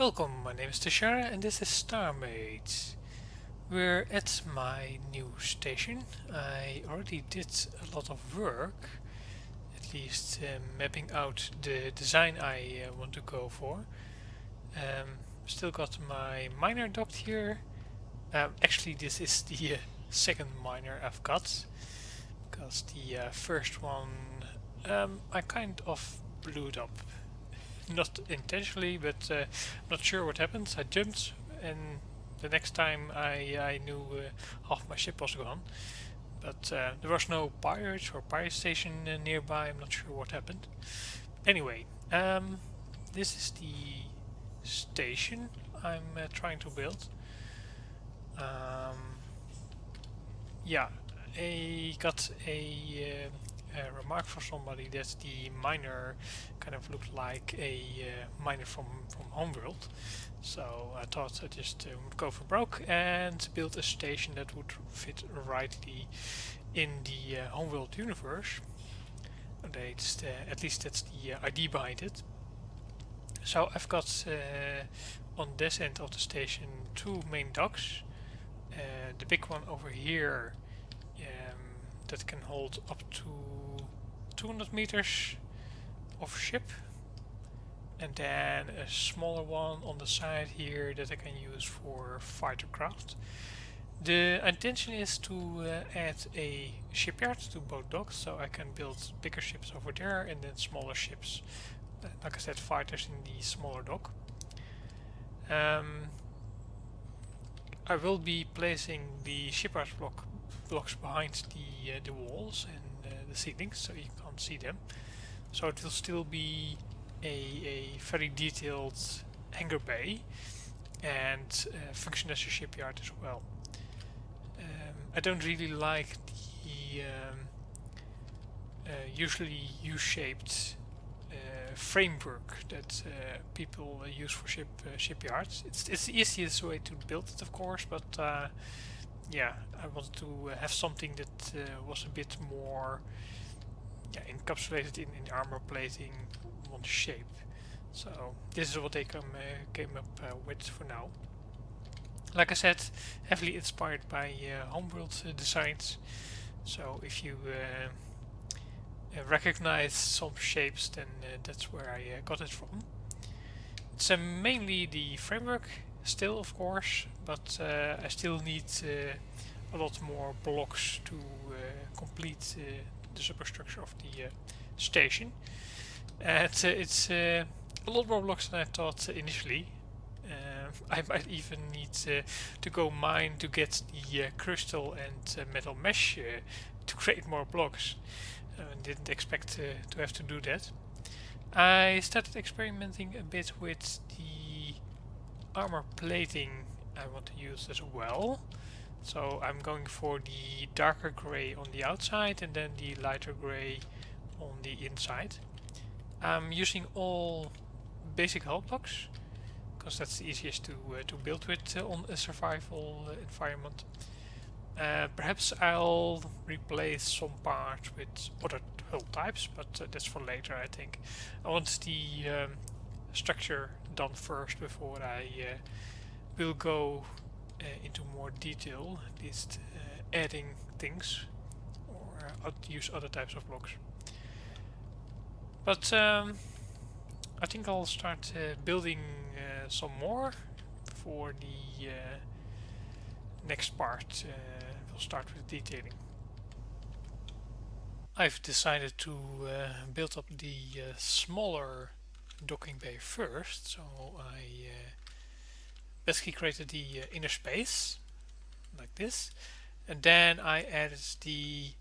Welcome, my name is Tashara and this is StarMade. We're at my new station. I already did a lot of work, at least mapping out the design I want to go for. Still got my miner docked here. Actually, this is the second miner I've got, because the first one I kind of blew it up. Not intentionally, but not sure what happened. I jumped, and the next time I knew half my ship was gone. But there was no pirates or pirate station nearby. I'm not sure what happened. Anyway, this is the station I'm trying to build. Yeah, I got a remark from somebody that the miner kind of looked like a miner from Homeworld. So I thought I'd just would go for broke and build a station that would fit rightly in the Homeworld universe. At least that's the idea behind it. So I've got on this end of the station two main docks. The big one over here that can hold up to 200 meters of ship, and then a smaller one on the side here that I can use for fighter craft. The intention is to add a shipyard to both docks, so I can build bigger ships over there and then smaller ships, like I said, fighters in the smaller dock. I will be placing the shipyard blocks behind the walls and the ceilings, so you can't see them. So it will still be a very detailed hangar bay and function as a shipyard as well. I don't really like the usually U-shaped framework that people use for shipyards. It's the easiest way to build it, of course, but yeah, I wanted to have something that was a bit more encapsulated in armor plating, one shape. So this is what they came up with for now. Like I said, heavily inspired by Homeworld designs. So if you recognize some shapes, then that's where I got it from. It's mainly the framework still, of course, but I still need a lot more blocks to complete the superstructure of the station. It's a lot more blocks than I thought initially. I might even need to go mine to get the crystal and metal mesh to create more blocks. Didn't expect to have to do that. I started experimenting a bit with the armor plating I want to use as well. So I'm going for the darker gray on the outside and then the lighter gray on the inside. I'm using all basic hull blocks because that's the easiest to build with on a survival environment. Perhaps I'll replace some parts with other hull types, but that's for later, I think. I want the structure done first before I will go into more detail, at least adding things or use other types of blocks. But I think I'll start building some more for the next part. We'll start with detailing. I've decided to build up the smaller docking bay first, so I basically created the inner space like this, and then I added the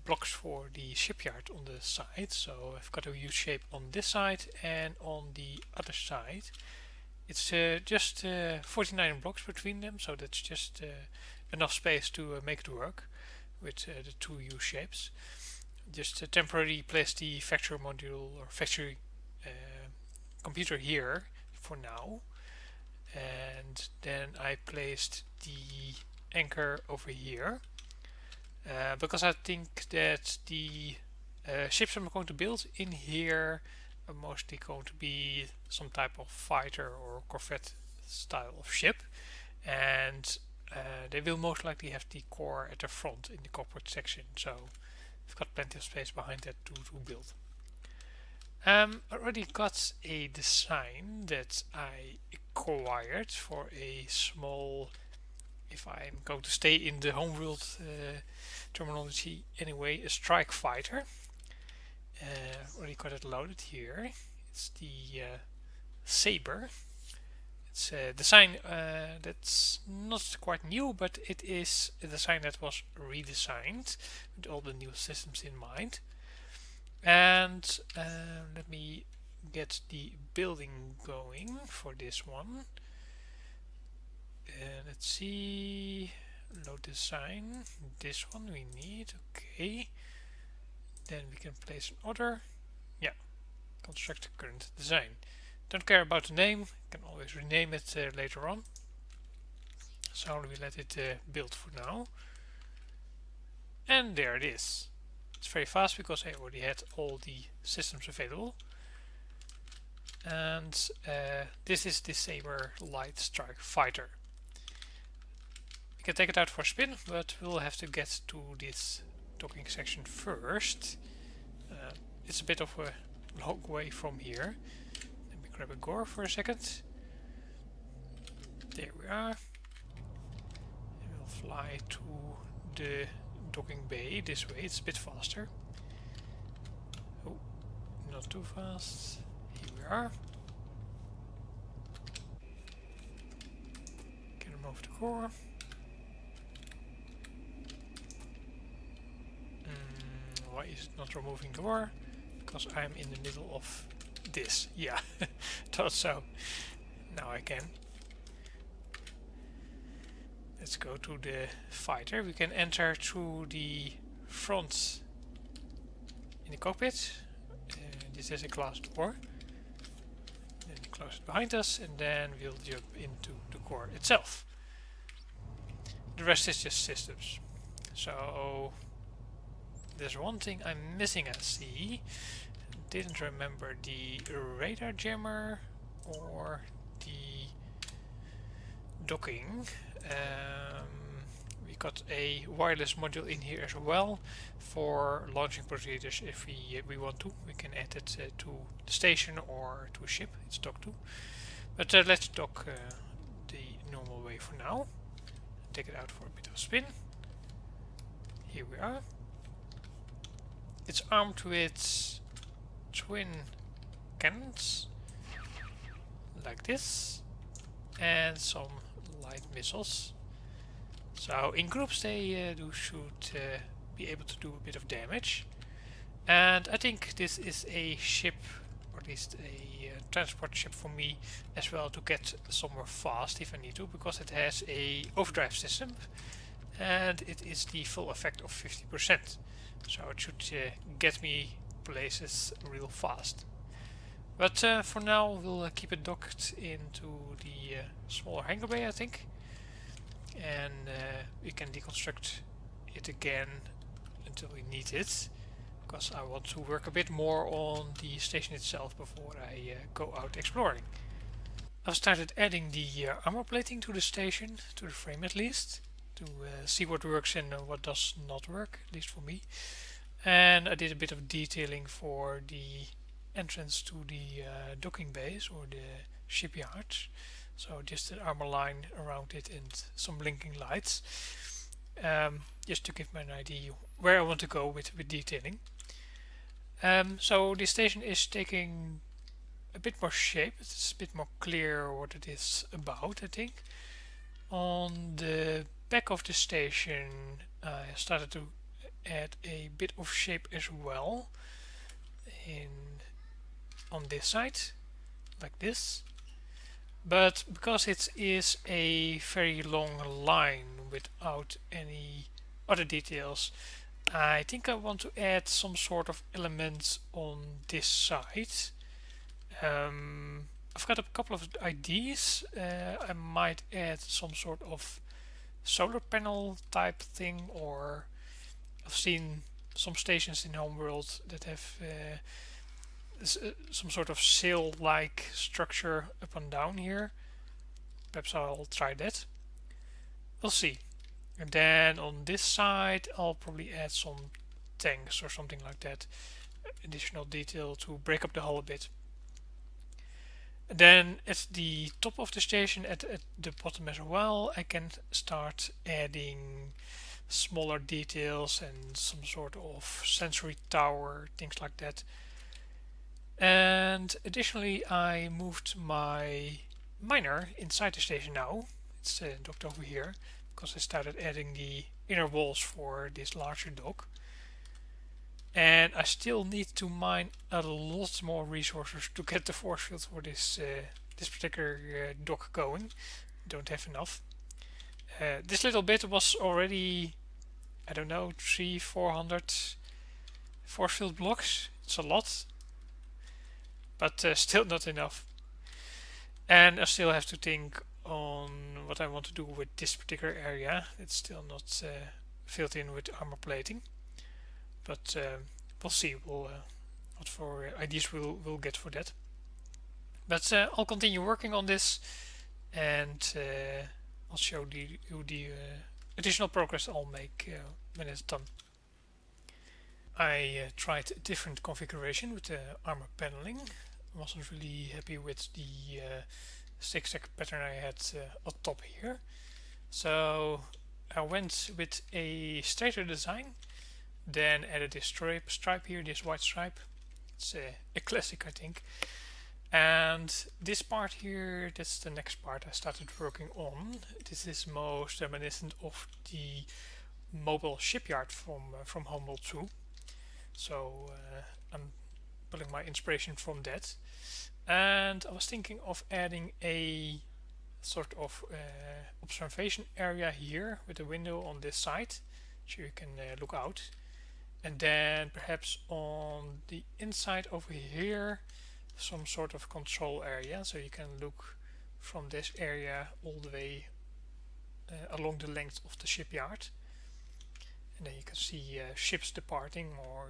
blocks for the shipyard on the side. So I've got a U shape on this side and on the other side. It's just 49 blocks between them, so that's just enough space to make it work with the two U shapes. Just temporarily place the factory module or factory computer here for now, and then I placed the anchor over here because I think that the ships I'm going to build in here mostly going to be some type of fighter or corvette style of ship, and they will most likely have the core at the front in the cockpit section, so we've got plenty of space behind that to build. I already got a design that I acquired for a small, if I'm going to stay in the homeworld terminology anyway, a strike fighter. Already got it loaded here. It's the Saber. It's a design that's not quite new, but it is a design that was redesigned with all the new systems in mind. And let me get the building going for this one. Let's see, load design, this one we need, okay. Then we can place an order. Yeah, construct current design. Don't care about the name, can always rename it later on. So we let it build for now. And there it is. It's very fast because I already had all the systems available. And this is the Saber Light Strike Fighter. We can take it out for a spin, but we'll have to get to this docking section first. It's a bit of a long way from here. Let me grab a gore for a second. There we are. And we'll fly to the docking bay this way. It's a bit faster. Oh, not too fast. Here we are. Can remove the core. Why is it not removing the core? Because I'm in the middle of this. Yeah, thought so. Now I can. Let's go to the fighter. We can enter through the front in the cockpit. This is a glass door. Then close it behind us, and then we'll jump into the core itself. The rest is just systems. So there's one thing I'm missing, I see. Didn't remember the radar jammer or the docking. We got a wireless module in here as well for launching procedures. If we want to, we can add it to the station or to a ship it's docked to. But let's dock the normal way for now. Take it out for a bit of a spin. Here we are. It's armed with twin cannons, like this, and some light missiles. So in groups they should be able to do a bit of damage. And I think this is a ship, or at least a transport ship for me as well, to get somewhere fast if I need to, because it has a overdrive system and it is the full effect of 50%. So it should get me places real fast. But for now we'll keep it docked into the smaller hangar bay, I think. And we can deconstruct it again until we need it. Because I want to work a bit more on the station itself before I go out exploring. I've started adding the armor plating to the station, to the frame at least, to see what works and what does not work, at least for me. And I did a bit of detailing for the entrance to the docking bays or the shipyard. So just an armor line around it and some blinking lights. Just to give me an idea where I want to go with detailing. So the station is taking a bit more shape. It's a bit more clear what it is about, I think. On the back of the station I started to add a bit of shape as well on this side, like this. But because it is a very long line without any other details, I think I want to add some sort of elements on this side. I've got a couple of ideas. I might add some sort of solar panel type thing, or I've seen some stations in Homeworld that have some sort of sail-like structure up and down here. Perhaps I'll try that. We'll see. And then on this side I'll probably add some tanks or something like that. Additional detail to break up the hull a bit. And then at the top of the station, at the bottom as well, I can start adding smaller details and some sort of sensory tower, things like that. And additionally, I moved my miner inside the station now. It's docked over here because I started adding the inner walls for this larger dock. And I still need to mine a lot more resources to get the force field for this this particular dock going. Don't have enough. This little bit was already, I don't know, 300-400 force field blocks. It's a lot, but still not enough. And I still have to think on what I want to do with this particular area. It's still not filled in with armor plating. But we'll see. What for ideas we'll get for that. But I'll continue working on this, and I'll show you the additional progress I'll make when it's done. I tried a different configuration with the armor paneling. I wasn't really happy with the zigzag pattern I had on top here, so I went with a straighter design. Then added this stripe here, this white stripe. It's a classic, I think. And this part here, that's the next part I started working on. This is most reminiscent of the mobile shipyard from Homeworld 2. So I'm pulling my inspiration from that. And I was thinking of adding a sort of observation area here with a window on this side, so you can look out. And then perhaps on the inside over here some sort of control area, so you can look from this area all the way along the length of the shipyard, and then you can see ships departing or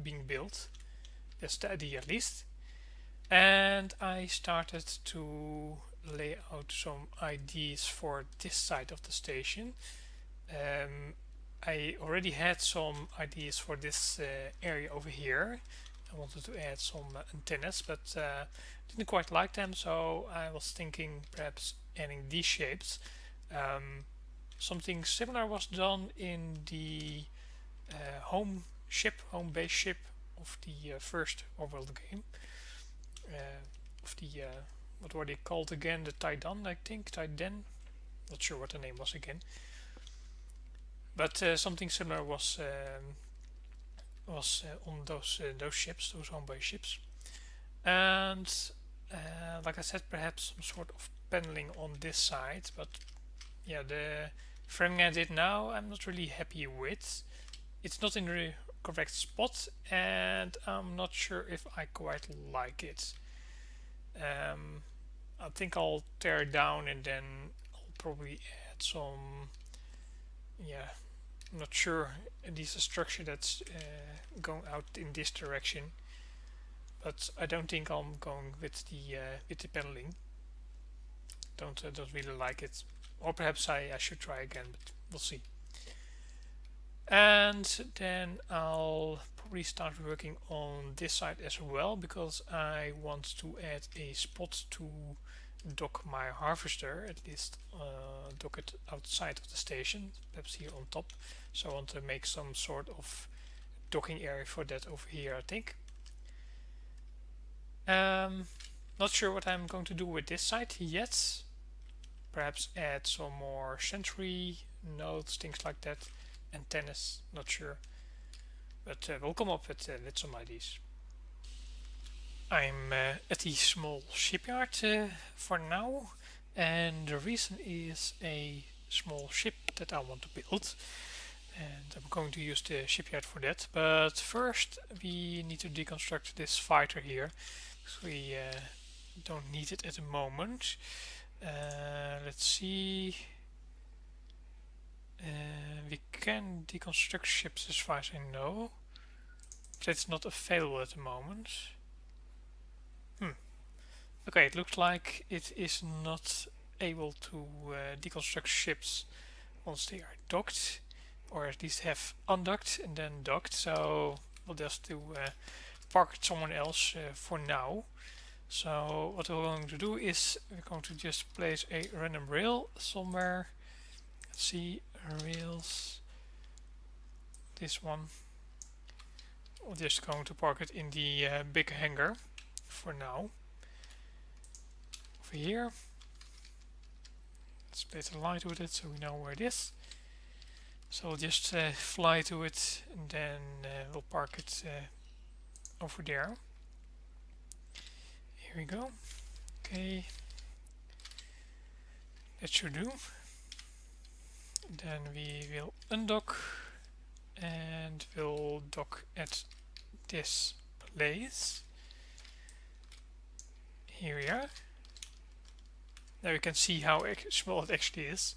being built. That's the idea, at least. And I started to lay out some ideas for this side of the station. I already had some ideas for this area over here. I wanted to add some antennas, but didn't quite like them, so I was thinking perhaps adding these shapes. Something similar was done in the home base ship of the first Overworld game. Of the what were they called again? The Tidan, I think. Tidan. Not sure what the name was again. But something similar was on those ships, those home base ships. And like I said, perhaps some sort of paneling on this side. But yeah, the framing I did now, I'm not really happy with. It's not in the correct spot, and I'm not sure if I quite like it. I think I'll tear it down and then I'll probably add some, yeah, I'm not sure, this is a structure that's going out in this direction, but I don't think I'm going with the paneling. Don't really like it, or perhaps I should try again, but we'll see. And then I'll probably start working on this side as well, because I want to add a spot to dock my harvester, at least dock it outside of the station, perhaps here on top. So I want to make some sort of docking area for that over here, I think. Not sure what I'm going to do with this side yet. Perhaps add some more sensory nodes, things like that. Antennas, not sure, but we'll come up with some ideas. I'm at the small shipyard for now, and the reason is a small ship that I want to build, and I'm going to use the shipyard for that. But first we need to deconstruct this fighter here, because we don't need it at the moment. Let's see. We can deconstruct ships as far as I know, but it's not available at the moment. Okay, it looks like it is not able to deconstruct ships once they are docked, or at least have undocked and then docked. So we'll just do park it somewhere else for now. So what we're going to do is we're going to just place a random rail somewhere. Let's see, rails, this one. We're just going to park it in the big hangar for now. Over here. Let's place a light with it so we know where it is. So we'll just fly to it and then we'll park it over there. Here we go. Okay. That should do. Then we will undock and we'll dock at this place. Here we are. Now you can see how small it actually is.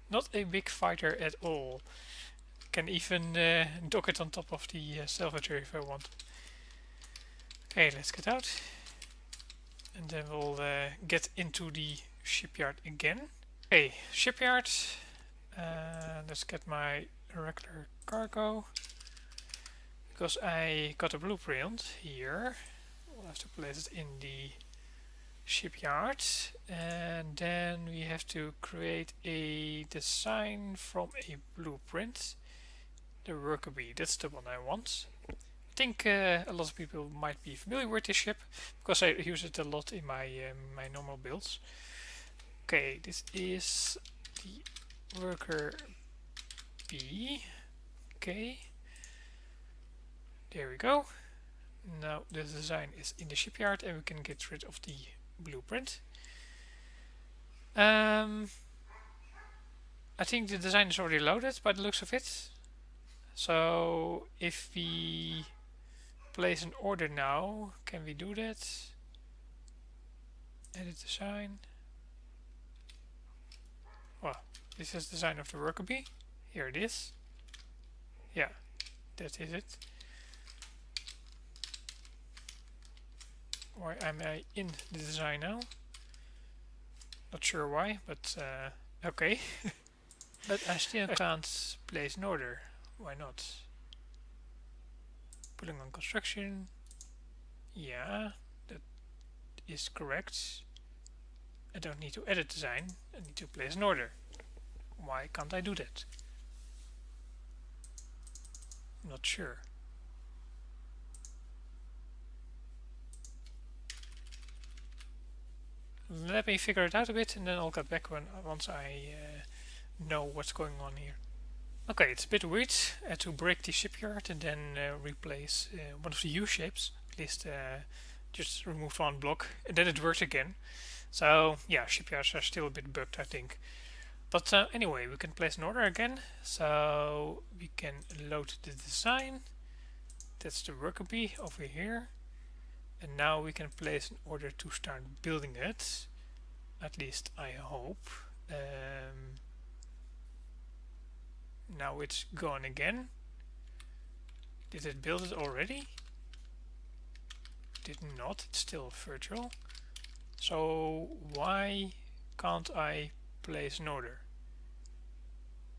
Not a big fighter at all. Can even dock it on top of the salvager if I want. Okay, let's get out. And then we'll get into the shipyard again. Okay, shipyard. Let's get my regular cargo. Because I got a blueprint here. We'll have to place it in the shipyard. And then we have to create a design from a blueprint. The worker bee, that's the one I want. I think a lot of people might be familiar with this ship because I use it a lot in my my normal builds. Okay, this is the worker bee. Okay, there we go. Now the design is in the shipyard and we can get rid of the blueprint. I think the design is already loaded by the looks of it. So if we place an order now, can we do that? Edit design. Well, this is the design of the worker bee. Here it is. Yeah, that is it. Why am I in the design now? Not sure why, but okay. But I still can't place an order. Why not? Pulling on construction. Yeah, that is correct. I don't need to edit design. I need to place an order. Why can't I do that? Not sure. Let me figure it out a bit and then I'll get back once I know what's going on here. Okay, it's a bit weird to break the shipyard and then replace one of the U-shapes. At least just removed one block and then it worked again. So yeah, shipyards are still a bit bugged, I think. But anyway, we can place an order again. So we can load the design. That's the worker bee over here. And now we can place an order to start building it. At least I hope. Now it's gone again. Did it build it already? Did not. It's still virtual. So why can't I place an order?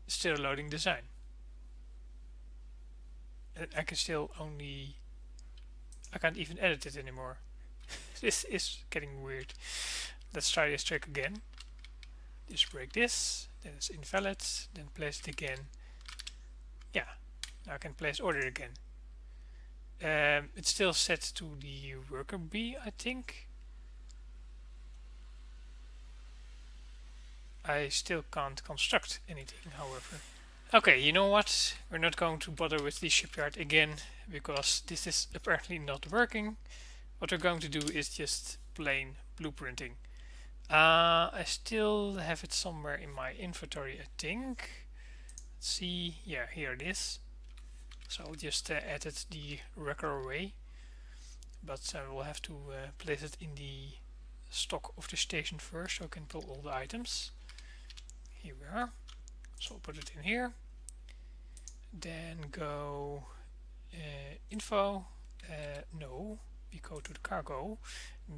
It's still loading design. And I can still only... I can't even edit it anymore. This is getting weird. Let's try this trick again. Just break this, then it's invalid, then place it again. Yeah, now I can place order again. It's still set to the worker bee, I think. I still can't construct anything, however. Okay, you know what? We're not going to bother with the shipyard again because this is apparently not working. What we're going to do is just plain blueprinting. I still have it somewhere in my inventory, I think. Let's see. Yeah, here it is. So I'll just edit the wrecker away. But we'll have to place it in the stock of the station first so I can pull all the items. Here we are. So I'll put it in here. Then go info. No, we go to the cargo.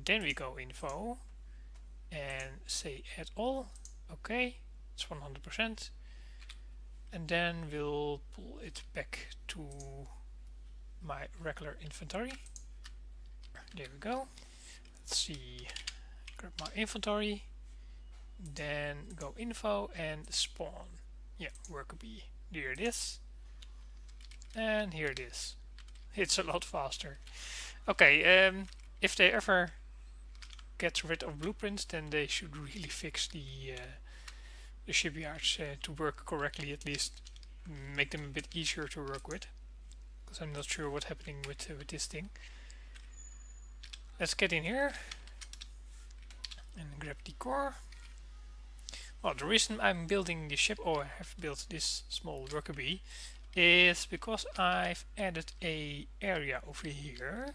Then we go info. and say add all. Okay, it's 100%. And then we'll pull it back to my regular inventory. There we go. Let's see, grab my inventory, then go info and spawn. Yeah, worker bee. Here it is. And here it is. It's a lot faster. Okay, if they ever get rid of blueprints, then they should really fix the shipyards to work correctly, at least make them a bit easier to work with. Because I'm not sure what's happening with this thing. Let's get in here and grab the core. Well, the reason I'm building the ship, or I have built this small worker bee, is because I've added a area over here.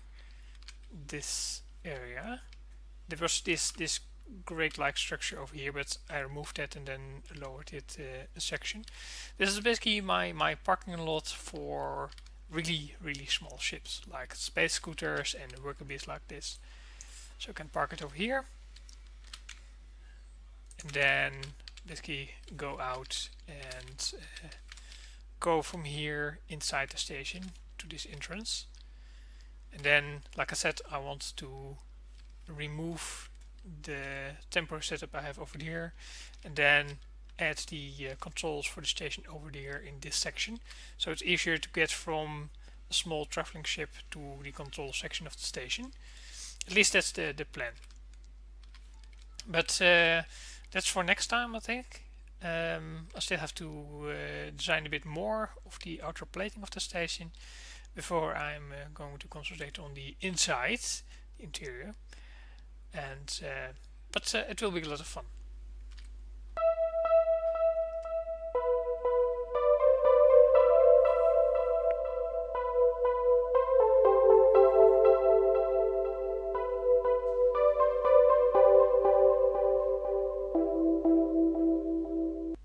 This area. There was this grate-like structure over here, but I removed that and then lowered it a section. This is basically my parking lot for really small ships, like space scooters and worker bees like this. So I can park it over here, and then basically go out and go from here inside the station to this entrance. And then, like I said, I want to remove the temporary setup I have over here, and then add the controls for the station over there in this section, so it's easier to get from a small traveling ship to the control section of the station. At least that's the plan. But that's for next time, I think. I still have to design a bit more of the outer plating of the station before I'm going to concentrate on the inside, the interior. And but it will be a lot of fun.